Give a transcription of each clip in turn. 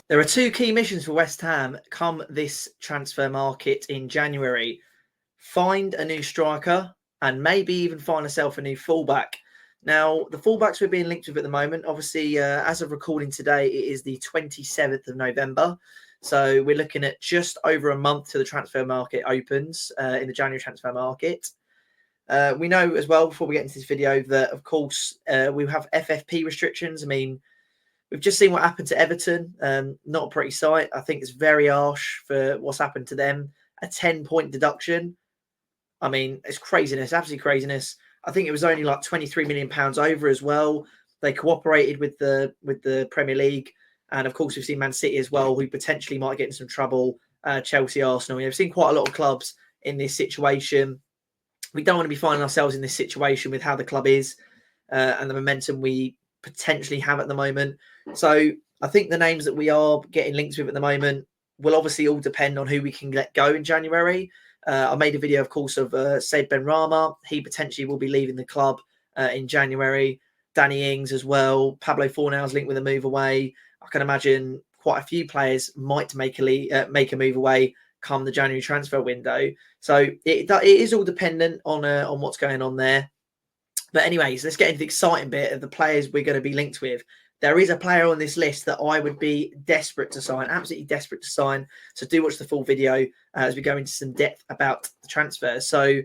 There are two key missions for West Ham come this transfer market in January. Find a new striker and maybe even find yourself a new fullback. Now, the fullbacks we're being linked with at the moment, obviously, as of recording today, it is the 27th of November. So we're looking at just over a month till the transfer market opens in the January transfer market. We know as well, before we get into this video, that, of course, we have FFP restrictions. I mean, we've just seen what happened to Everton. Not a pretty sight. I think it's very harsh for what's happened to them. A 10-point deduction. I mean, it's craziness, absolute craziness. I think it was only like £23 million over as well. They cooperated with the Premier League. And of course, we've seen Man City as well, who potentially might get in some trouble. Chelsea, Arsenal. We've seen quite a lot of clubs in this situation. We don't want to be finding ourselves in this situation with how the club is and the momentum we potentially have at the moment. So I think the names that we are getting links with at the moment will obviously all depend on who we can let go in January. I made a video, of course, of Said Benrahma. He potentially will be leaving the club in January. Danny Ings as well. Pablo Fornal's linked with a move away. I can imagine quite a few players might make a move away come the January transfer window. So it is all dependent on what's going on there. But anyways, let's get into the exciting bit of the players we're going to be linked with. There is a player on this list that I would be desperate to sign, absolutely desperate to sign. So do watch the full video as we go into some depth about the transfer. So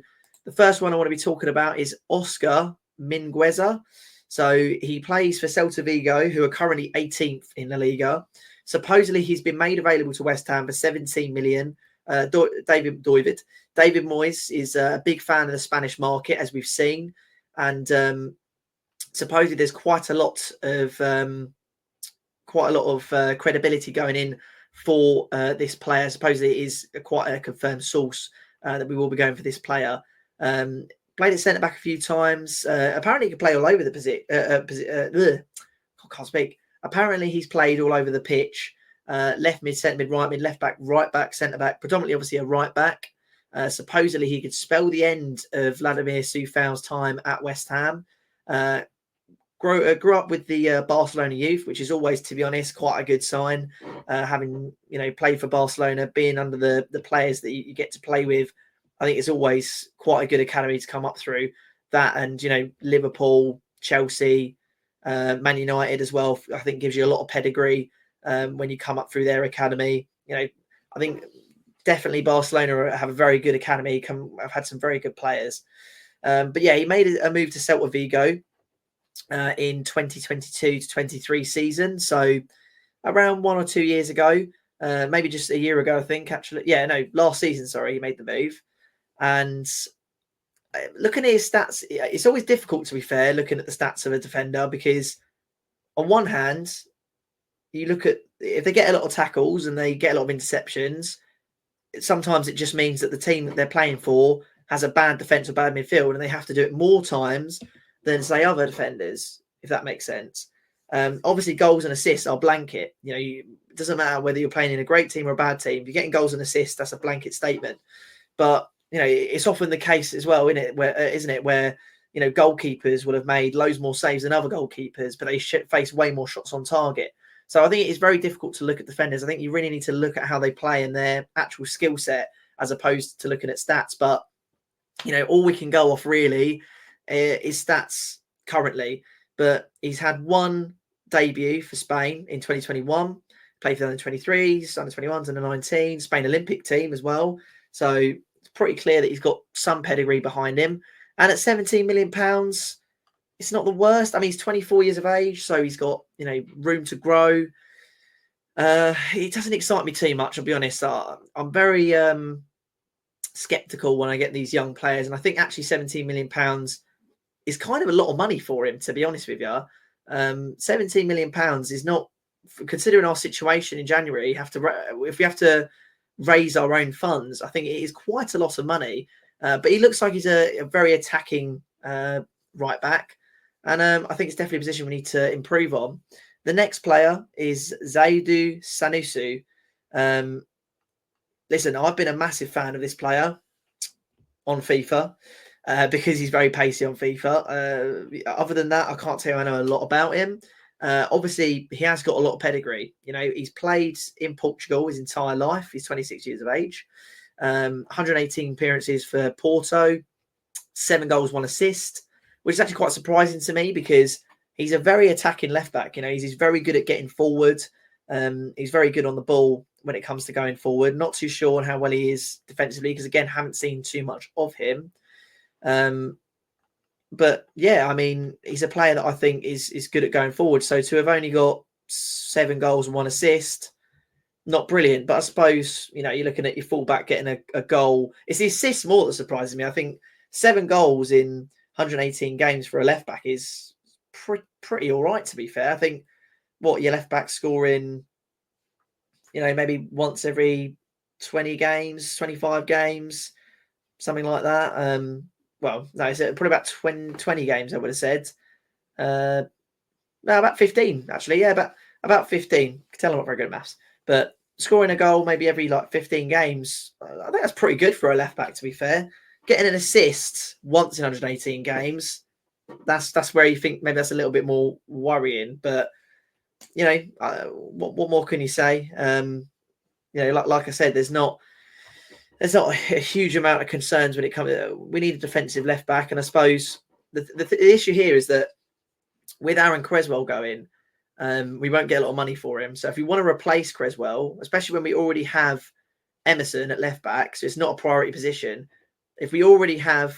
the first one I want to be talking about is Oscar Mingueza. So he plays for Celta Vigo, who are currently 18th in La Liga. Supposedly he's been made available to West Ham for 17 million. David Moyes is a big fan of the Spanish market, as we've seen. And supposedly there's quite a lot of credibility going in for this player. Supposedly it is quite a confirmed source that we will be going for this player. Played at centre back a few times. Apparently he can play all over the position. I can't speak. Apparently he's played all over the pitch. Left mid, centre mid, left back, right back, centre back. Predominantly, obviously, a right back. Supposedly he could spell the end of Vladimir Coufal's time at West Ham. Grew up with the Barcelona youth, which is always, to be honest, quite a good sign. Having played for Barcelona, being under the players that you get to play with, I think it's always quite a good academy to come up through. That and Liverpool, Chelsea, Man United as well. I think gives you a lot of pedigree when you come up through their academy. I think definitely Barcelona have a very good academy. I've had some very good players. But yeah, he made a move to Celta Vigo in 2022 to 23 season. So around 1 or 2 years ago, maybe just a year ago, I think, actually. Yeah, no, last season, sorry, he made the move. And looking at his stats, it's always difficult, to be fair, looking at the stats of a defender, because on one hand, you look at if they get a lot of tackles and they get a lot of interceptions, sometimes it just means that the team that they're playing for has a bad defence or bad midfield, and they have to do it more times than, say, other defenders, if that makes sense. Obviously, goals and assists are blanket. It doesn't matter whether you're playing in a great team or a bad team. If you're getting goals and assists, that's a blanket statement. But it's often the case as well, isn't it? Where goalkeepers will have made loads more saves than other goalkeepers, but they face way more shots on target. So I think it is very difficult to look at defenders. I think you really need to look at how they play and their actual skill set as opposed to looking at stats. But all we can go off really is stats currently. But he's had one debut for Spain in 2021. Played for the under-23s, under-21s, under-19, Spain Olympic team as well. So it's pretty clear that he's got some pedigree behind him. And at £17 million, it's not the worst. I mean, he's 24 years of age, so he's got room to grow. It doesn't excite me too much, I'll be honest. I'm very skeptical when I get these young players, and I think actually £17 million is kind of a lot of money for him, to be honest with you. £17 million is not, considering our situation in January. If we have to raise our own funds, I think it is quite a lot of money. But he looks like he's a very attacking right back. And I think it's definitely a position we need to improve on. The next player is Zaidu Sanusi. Listen, I've been a massive fan of this player on FIFA because he's very pacey on FIFA. Other than that, I can't tell you I know a lot about him. Obviously, he has got a lot of pedigree. You know, he's played in Portugal his entire life. He's 26 years of age. 118 appearances for Porto, 7 goals, 1 assist, which is actually quite surprising to me because he's a very attacking left back. You know, he's very good at getting forward. He's very good on the ball when it comes to going forward. Not too sure on how well he is defensively because, again, haven't seen too much of him. But yeah, I mean, he's a player that I think is good at going forward. So to have only got 7 goals and 1 assist, not brilliant. But I suppose, you know, you're looking at your fullback getting a goal. It's the assist more that surprises me. I think 7 goals in 118 games for a left back is pretty all right, to be fair. I think your left back scoring, you know, maybe once every 20 games, 25 games, something like that. Well, no, it's probably about 20 games, I would have said. No, about 15, actually. Yeah, about 15. I can tell I'm not very good at maths. But scoring a goal maybe every 15 games, I think that's pretty good for a left back, to be fair. Getting an assist once in 118 games, that's where you think maybe that's a little bit more worrying. But, you know, what more can you say? You know, like I said, there's not a huge amount of concerns when it comes. We need a defensive left back, and I suppose the issue here is that with Aaron Creswell going, we won't get a lot of money for him. So if we want to replace Creswell, especially when we already have Emerson at left back, so it's not a priority position. If we already have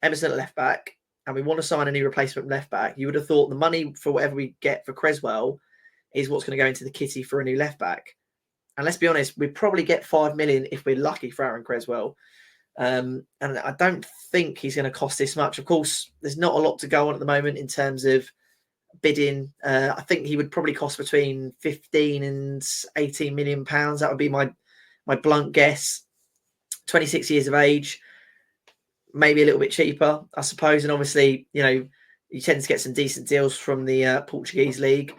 Emerson at left back and we want to sign a new replacement left back, you would have thought the money for whatever we get for Creswell is what's going to go into the kitty for a new left back. And let's be honest, we'd probably get 5 million if we're lucky for Aaron Creswell. And I don't think he's going to cost this much. Of course, there's not a lot to go on at the moment in terms of bidding. I think he would probably cost between 15 and 18 million pounds. That would be my blunt guess. 26 years of age, maybe a little bit cheaper, I suppose. And obviously, you know, you tend to get some decent deals from the Portuguese league.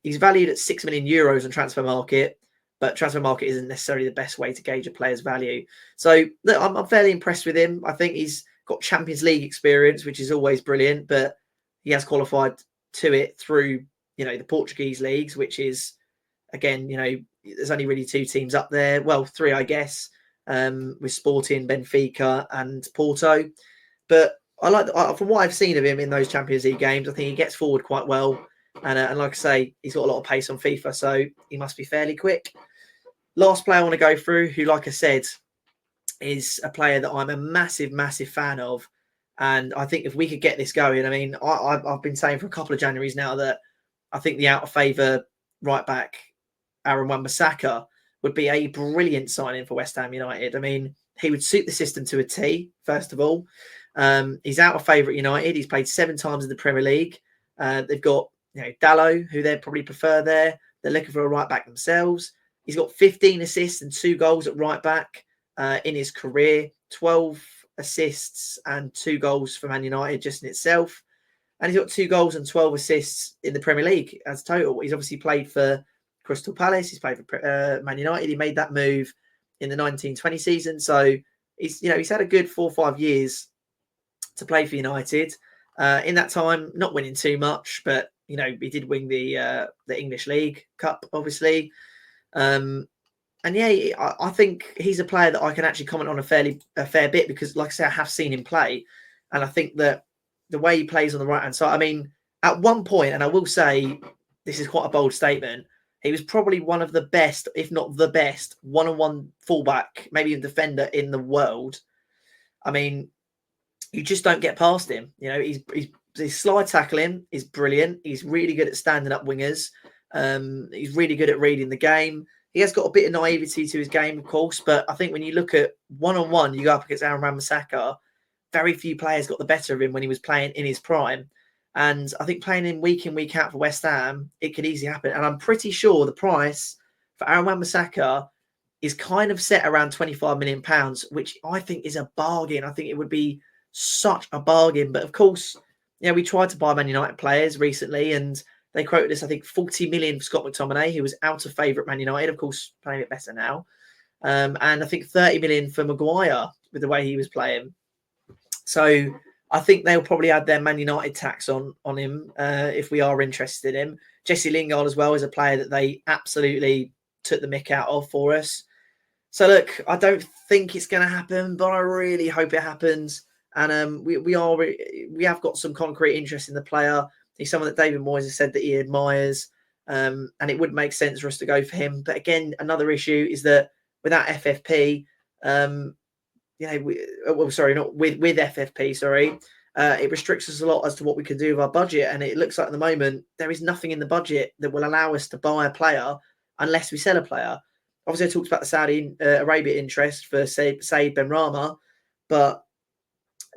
He's valued at 6 million euros on Transfer Market, but Transfer Market isn't necessarily the best way to gauge a player's value. So look, I'm fairly impressed with him. I think he's got Champions League experience, which is always brilliant, but he has qualified to it through, you know, the Portuguese leagues, which is, again, you know, there's only really 2 teams up there. Well, 3, I guess, with Sporting, Benfica and Porto. But I like, from what I've seen of him in those Champions League games, I think he gets forward quite well. And like I say, he's got a lot of pace on FIFA, so he must be fairly quick. Last player I want to go through, who, like I said, is a player that I'm a massive, massive fan of. And I think if we could get this going, I mean, I've been saying for a couple of Januaries now that I think the out of favour right back, Aaron Wan-Bissaka, would be a brilliant signing for West Ham United. I mean, he would suit the system to a T, first of all. He's out of favour at United. He's played 7 times in the Premier League. They've got, you know, Dallo, who they'd probably prefer there. They're looking for a right back themselves. He's got 15 assists and 2 goals at right back in his career. 12 assists and 2 goals for Man United just in itself. And he's got 2 goals and 12 assists in the Premier League as total. He's obviously played for Crystal Palace. He's played for Man United. He made that move in the 1920 season. So he's had a good 4 or 5 years to play for United. In that time, not winning too much, but you know, he did win the English League Cup, obviously. And yeah, I think he's a player that I can actually comment on a fair bit because, like I say, I have seen him play, and I think that the way he plays on the right hand side. I mean, at one point, and I will say this is quite a bold statement, he was probably one of the best, if not the best, one-on-one fullback, maybe even defender in the world. I mean, you just don't get past him. You know, his slide tackling is brilliant. He's really good at standing up wingers. He's really good at reading the game. He has got a bit of naivety to his game, of course, but I think when you look at one-on-one, you go up against Aaron Wan-Bissaka, very few players got the better of him when he was playing in his prime. And I think playing him week in, week out for West Ham, it could easily happen. And I'm pretty sure the price for Aaron Wan-Bissaka is kind of set around £25 million, which I think is a bargain. I think it would be such a bargain. But of course, you know, we tried to buy Man United players recently and they quoted us, I think, 40 million for Scott McTominay, who was out of favour at Man United, of course, playing a bit better now. And I think 30 million for Maguire with the way he was playing. So I think they'll probably add their Man United tax on him if we are interested in him. Jesse Lingard as well is a player that they absolutely took the mick out of for us. So look, I don't think it's going to happen, but I really hope it happens. And we have got some concrete interest in the player. He's someone that David Moyes has said that he admires, and it would make sense for us to go for him. But again, another issue is that without FFP, not with FFP, sorry, it restricts us a lot as to what we can do with our budget. And it looks like at the moment there is nothing in the budget that will allow us to buy a player unless we sell a player. Obviously, I talked about the Saudi Arabia interest for Said Benrahma, but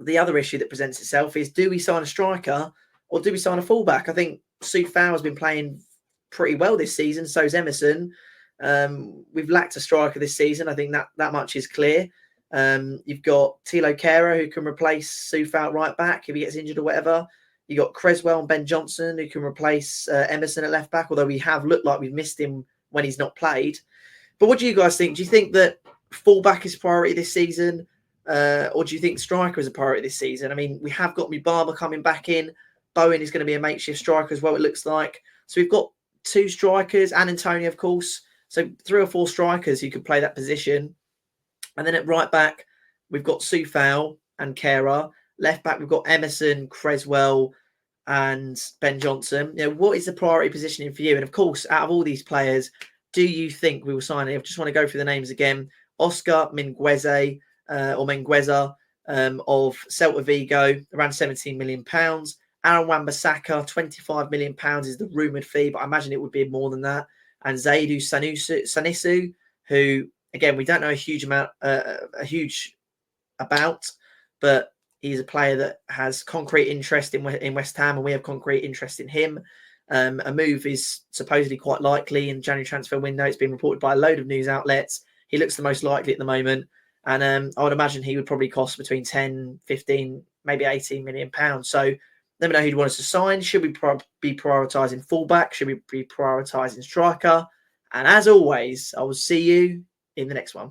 the other issue that presents itself is, do we sign a striker or do we sign a fullback? I think Soufal has been playing pretty well this season. So's Emerson. We've lacked a striker this season. I think that much is clear. You've got Thilo Kehrer, who can replace Soufal right back if he gets injured or whatever. You've got Creswell and Ben Johnson, who can replace Emerson at left back, although we have looked like we've missed him when he's not played. But what do you guys think? Do you think that fullback is a priority this season? Or do you think striker is a priority this season? I mean, we have got Mubama coming back in. Bowen is going to be a makeshift striker as well, it looks like. So we've got 2 strikers and Antonio, of course. So 3 or 4 strikers who could play that position. And then at right back, we've got Soufal and Kehrer. Left back, we've got Emerson, Creswell, and Ben Johnson. What is the priority positioning for you? And of course, out of all these players, do you think we will sign it? I just want to go through the names again. Oscar Mingueza of Celta Vigo, around £17 million. Aaron Wan-Bissaka, £25 million is the rumoured fee, but I imagine it would be more than that. And Zaidu Sanusi, who, again, we don't know a huge about, but he's a player that has concrete interest in West Ham, and we have concrete interest in him. A move is supposedly quite likely in January transfer window. It's been reported by a load of news outlets. He looks the most likely at the moment. And I would imagine he would probably cost between 10, 15, maybe 18 million pounds. So let me know who you want us to sign. Should we be prioritising fullback? Should we be prioritising striker? And as always, I will see you in the next one.